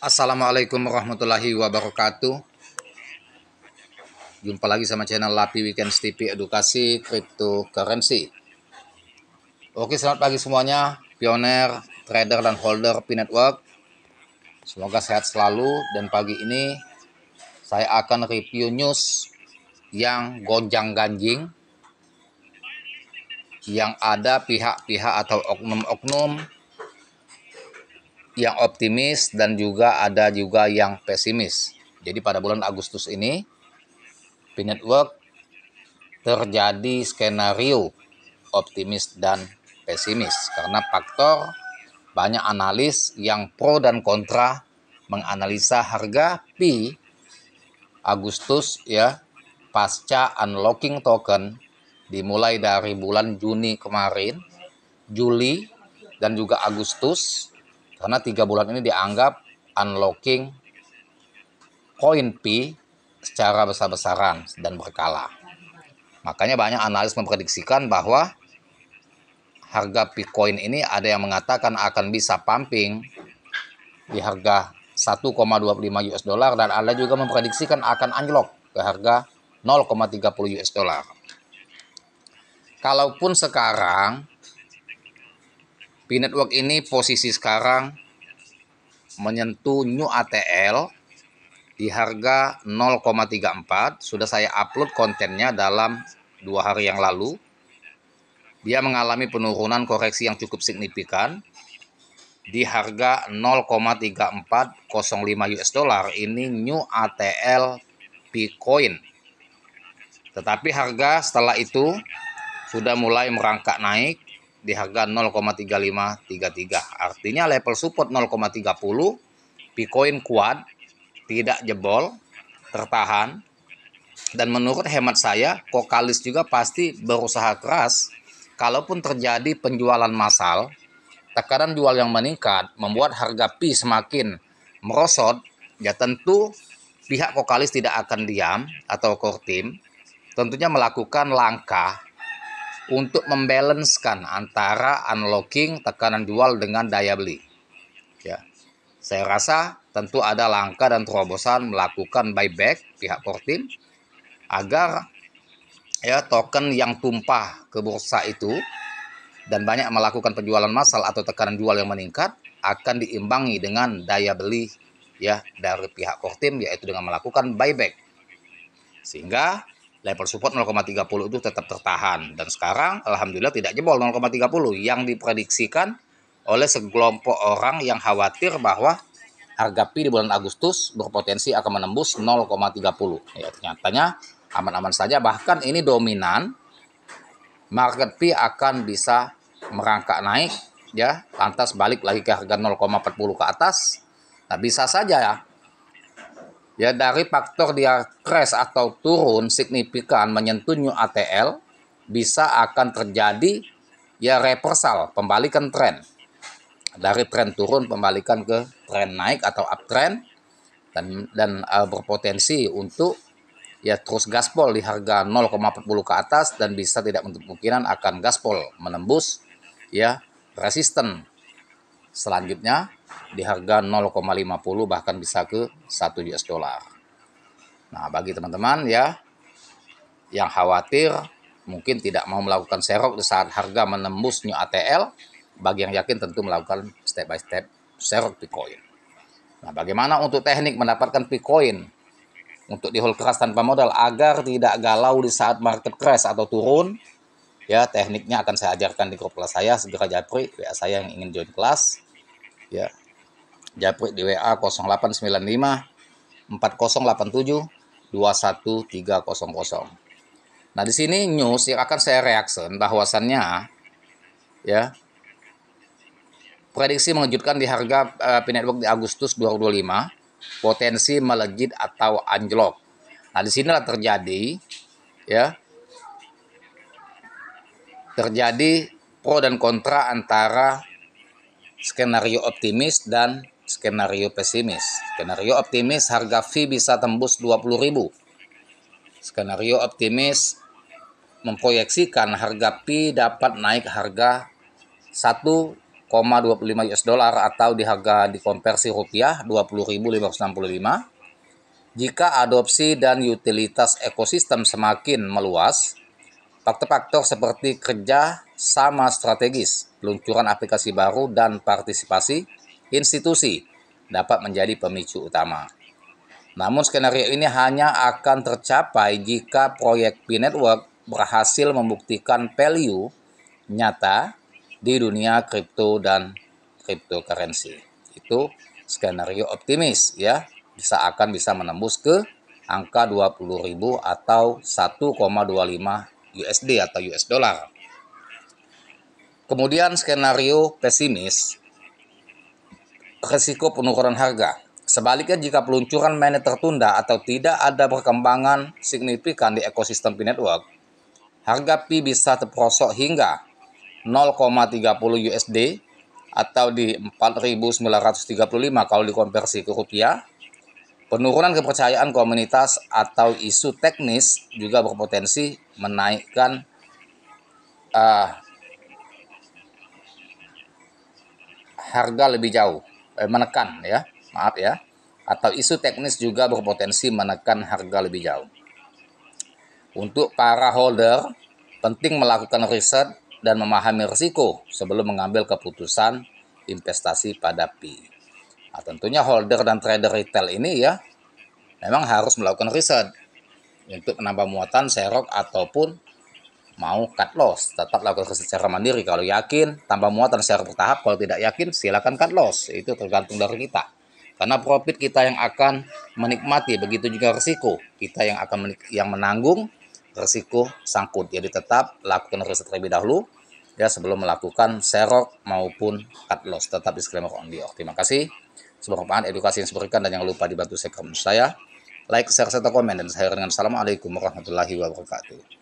Assalamualaikum warahmatullahi wabarakatuh. Jumpa lagi sama channel Lapi Weekend TV Edukasi Cryptocurrency. Oke, selamat pagi semuanya, pioner, trader, dan holder Pi Network. Semoga sehat selalu, dan pagi ini saya akan review news yang gonjang-ganjing, yang ada pihak-pihak atau oknum-oknum yang optimis dan juga ada yang pesimis. Jadi pada bulan Agustus ini Pi Network terjadi skenario optimis dan pesimis karena faktor banyak analis yang pro dan kontra menganalisa harga Pi Agustus ya pasca unlocking token dimulai dari bulan Juni kemarin, Juli dan juga Agustus, karena 3 bulan ini dianggap unlocking koin Pi secara besar-besaran dan berkala. Makanya banyak analis memprediksikan bahwa harga Bitcoin ini ada yang mengatakan akan bisa pumping di harga 1,25 US dollar, dan ada juga memprediksikan akan anjlok ke harga 0,30 US dollar. Kalaupun sekarang Pi Network ini posisi sekarang menyentuh new ATL di harga 0,34, sudah saya upload kontennya dalam 2 hari yang lalu. Dia mengalami penurunan koreksi yang cukup signifikan di harga 0,3405 US dollar. Ini new ATL Bitcoin. Tetapi harga setelah itu sudah mulai merangkak naik di harga 0,3533. Artinya level support 0,30 Bitcoin kuat, tidak jebol, tertahan. Dan menurut hemat saya, Kokalis juga pasti berusaha keras. Kalaupun terjadi penjualan massal, tekanan jual yang meningkat membuat harga Pi semakin merosot, ya tentu pihak Kokalis tidak akan diam atau core team tentunya melakukan langkah untuk membalancekan antara unlocking tekanan jual dengan daya beli. Ya, saya rasa tentu ada langkah dan terobosan melakukan buyback pihak core team agar ya token yang tumpah ke bursa itu dan banyak melakukan penjualan massal atau tekanan jual yang meningkat akan diimbangi dengan daya beli ya dari pihak core team, yaitu dengan melakukan buyback sehingga level support 0,30 itu tetap tertahan, dan sekarang alhamdulillah tidak jebol 0,30 yang diprediksikan oleh sekelompok orang yang khawatir bahwa harga Pi di bulan Agustus berpotensi akan menembus 0,30. Ya, ternyatanya aman-aman saja, bahkan ini dominan market Pi akan bisa merangkak naik ya, lantas balik lagi ke harga 0,40 ke atas. Nah, bisa saja ya dari faktor dia crash atau turun signifikan menyentuh new ATL, bisa akan terjadi ya reversal, pembalikan tren dari tren turun pembalikan ke tren naik atau uptrend, dan berpotensi untuk ya terus gaspol di harga 0,40 ke atas, dan bisa tidak untuk kemungkinan akan gaspol menembus ya resisten selanjutnya di harga 0,50 bahkan bisa ke 1 US dollar. Nah, bagi teman-teman ya yang khawatir mungkin tidak mau melakukan serok di saat harga menembus new ATL, bagi yang yakin tentu melakukan step by step serok Bitcoin. Nah, bagaimana untuk teknik mendapatkan Bitcoin untuk di hold keras tanpa modal agar tidak galau di saat market crash atau turun? Ya, tekniknya akan saya ajarkan di grup kelas saya. Segera japri WA saya yang ingin join kelas. Ya, japri di WA 0895 4087 21300. Nah, di sini news yang akan saya reaction bahwasannya ya prediksi mengejutkan di harga Pi Network di Agustus 2025, potensi melejit atau anjlok. Nah, di sinilah terjadi pro dan kontra antara skenario optimis dan skenario pesimis. Skenario optimis harga Pi bisa tembus 20.000. Skenario optimis memproyeksikan harga Pi dapat naik harga 1 US dollar atau di harga dikonversi rupiah 20.565. Jika adopsi dan utilitas ekosistem semakin meluas, faktor-faktor seperti kerja sama strategis, peluncuran aplikasi baru, dan partisipasi institusi dapat menjadi pemicu utama. Namun skenario ini hanya akan tercapai jika proyek P-Network berhasil membuktikan value nyata di dunia kripto dan cryptocurrency. Itu skenario optimis ya, bisa menembus ke angka 20.000 atau 1,25 USD atau US dollar. Kemudian skenario pesimis, risiko penurunan harga. Sebaliknya jika peluncuran mainnet tertunda atau tidak ada perkembangan signifikan di ekosistem P-Network, harga Pi bisa terperosok hingga 0,30 USD atau di 4.935 kalau dikonversi ke rupiah. Penurunan kepercayaan komunitas atau isu teknis juga berpotensi menaikkan harga lebih jauh, menekan ya, maaf ya, atau isu teknis juga berpotensi menekan harga lebih jauh. Untuk para holder, penting melakukan riset dan memahami risiko sebelum mengambil keputusan investasi pada Pi. Nah, tentunya holder dan trader retail ini ya memang harus melakukan riset untuk menambah muatan serok ataupun mau cut loss. Tetap lakukan riset secara mandiri. Kalau yakin tambah muatan secara bertahap, kalau tidak yakin silakan cut loss. Itu tergantung dari kita. Karena profit kita yang akan menikmati, begitu juga risiko kita yang akan menanggung risiko sangkut. Jadi tetap lakukan riset terlebih dahulu ya sebelum melakukan serok maupun cut loss. Tetap disclaimer on the off. Terima kasih. Semoga bermanfaat edukasi yang saya berikan, dan jangan lupa dibantu share ke saya, like, share, serta komen, dan saya dengan assalamualaikum warahmatullahi wabarakatuh.